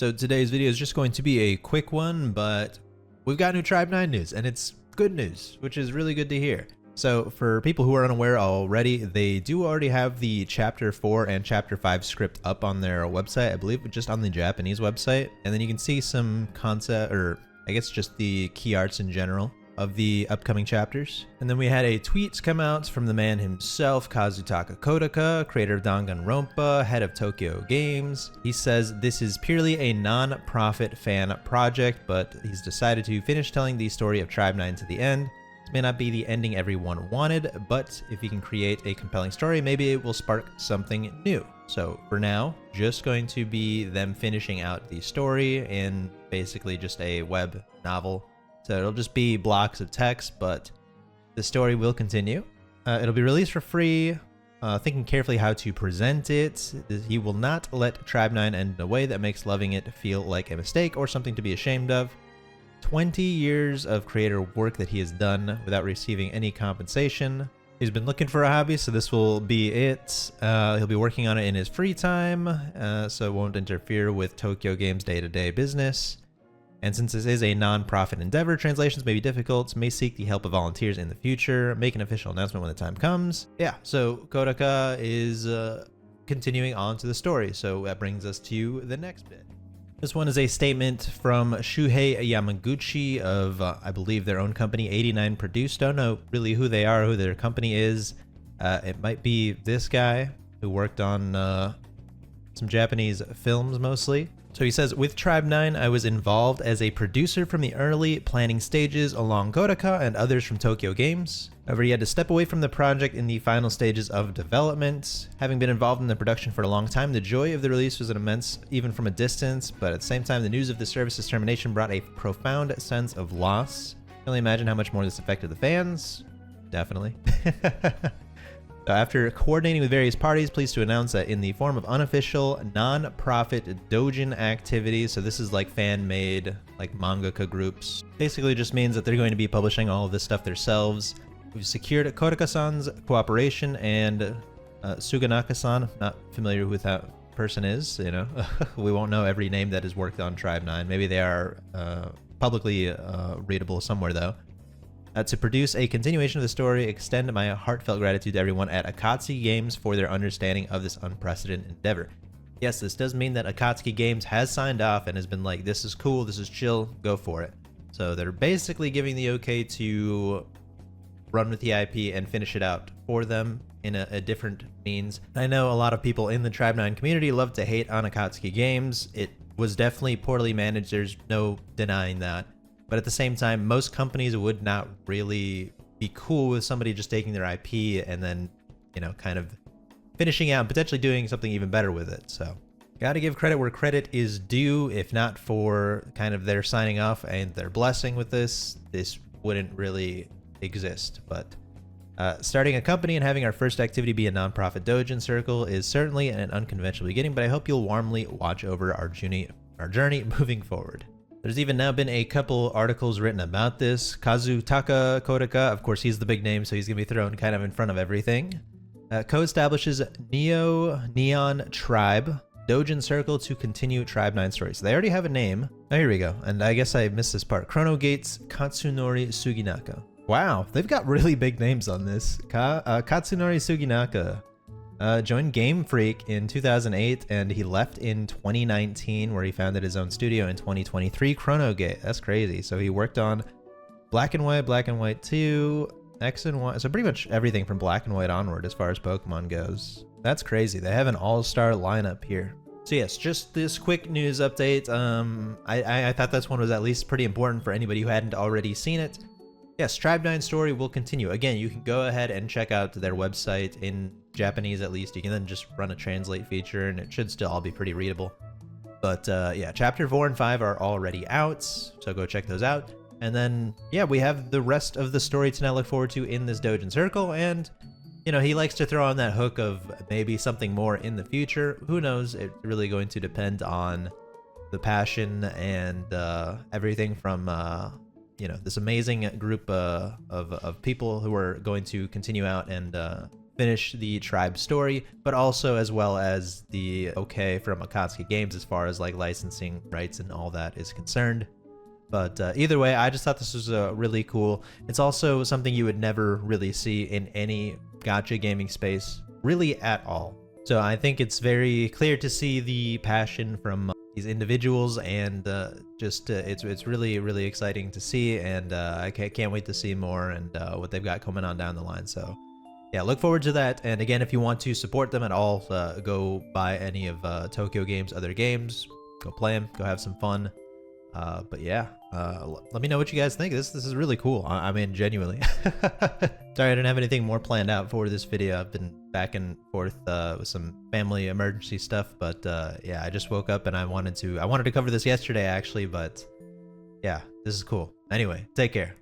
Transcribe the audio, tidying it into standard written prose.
So today's video is just going to be a quick one, but we've got new Tribe 9 news, and it's good news, which is really good to hear. So for people who are unaware already, they do already have the Chapter 4 and Chapter 5 script up on their website, I believe just on the Japanese website. And then you can see some concept, or I guess just the key arts in general of the upcoming chapters. And then we had a tweet come out from the man himself, Kazutaka Kodaka, creator of Danganronpa, head of Tokyo Games. He says this is purely a non-profit fan project, but he's decided to finish telling the story of Tribe 9 to the end. This may not be the ending everyone wanted, but if he can create a compelling story, maybe it will spark something new. So for now, just going to be them finishing out the story in basically just a web novel. So it'll just be blocks of text, but the story will continue. It'll be released for free. Thinking carefully how to present it. He will not let Tribe 9 end in a way that makes loving it feel like a mistake or something to be ashamed of. 20 years of creator work that he has done without receiving any compensation. He's been looking for a hobby, so this will be it. He'll be working on it in his free time, so it won't interfere with Tokyo Games' day-to-day business. And since this is a non-profit endeavor, translations may be difficult, may seek the help of volunteers in the future, make an official announcement when the time comes. Yeah, so Kodaka is continuing on to the story, so that brings us to the next bit. This one is a statement from Shuhei Yamaguchi of, I believe, their own company, 89 Produce. Don't know really who they are, who their company is. It might be this guy who worked on some Japanese films mostly. So he says, with Tribe 9, I was involved as a producer from the early planning stages along Kodaka and others from Tokyo Games. However, he had to step away from the project in the final stages of development. Having been involved in the production for a long time, the joy of the release was immense, even from a distance, but at the same time, the news of the service's termination brought a profound sense of loss. I can only imagine how much more this affected the fans. Definitely. So after coordinating with various parties, pleased to announce that in the form of unofficial, non-profit doujin activities, so this is like fan-made, like mangaka groups, basically just means that they're going to be publishing all of this stuff themselves. We've secured Kodaka-san's cooperation and Suganaka-san, not familiar with who that person is, you know. We won't know every name that has worked on Tribe 9. Maybe they are publicly readable somewhere though. To produce a continuation of the story, extend my heartfelt gratitude to everyone at Akatsuki Games for their understanding of this unprecedented endeavor. Yes, this does mean that Akatsuki Games has signed off and has been like, this is cool, this is chill, go for it. So they're basically giving the okay to run with the IP and finish it out for them in a different means. I know a lot of people in the Tribe 9 community love to hate on Akatsuki Games. It was definitely poorly managed, there's no denying that. But at the same time, most companies would not really be cool with somebody just taking their IP and then, you know, kind of finishing out and potentially doing something even better with it. So gotta give credit where credit is due. If not for kind of their signing off and their blessing with this wouldn't really exist. But starting a company and having our first activity be a nonprofit doujin circle is certainly an unconventional beginning, but I hope you'll warmly watch over our journey moving forward. There's even now been a couple articles written about this. Kazutaka Kodaka, of course, he's the big name, so he's going to be thrown kind of in front of everything. Co-establishes Neon Tribe Doujin Circle to continue Tribe 9 stories. So they already have a name. Oh, here we go. And I guess I missed this part. Chronogate's Katsunori Suginaka. Wow, they've got really big names on this. Katsunori Suginaka. Joined Game Freak in 2008, and he left in 2019, where he founded his own studio in 2023, Chronogate. That's crazy. So he worked on Black and White 2, X and Y, so pretty much everything from Black and White onward as far as Pokemon goes. That's crazy. They have an all-star lineup here. So yes, just this quick news update. I thought this one was at least pretty important for anybody who hadn't already seen it. Yes, Tribe 9 story will continue. Again, you can go ahead and check out their website in Japanese at least. You can then just run a translate feature and it should still all be pretty readable. But yeah, chapter 4 and 5 are already out, so go check those out. And then, yeah, we have the rest of the story to now look forward to in this doujin circle. And, you know, he likes to throw on that hook of maybe something more in the future. Who knows? It's really going to depend on the passion and everything from you know, this amazing group of people who are going to continue out and finish the tribe story, but also as well as the okay from Akatsuki Games as far as like licensing rights and all that is concerned. But either way, I just thought this was really cool. It's also something you would never really see in any gacha gaming space, really at all. So I think it's very clear to see the passion from these individuals, and it's really exciting to see, and I can't wait to see more and what they've got coming on down the line. So yeah, look forward to that. And again, if you want to support them at all, go buy any of Tokyo Games' other games, go play them, go have some fun. But yeah, let me know what you guys think. This is really cool. I mean, genuinely. Sorry, I didn't have anything more planned out for this video. I've been back and forth with some family emergency stuff, but yeah, I just woke up and I wanted to cover this yesterday actually, but yeah, this is cool. Anyway, take care.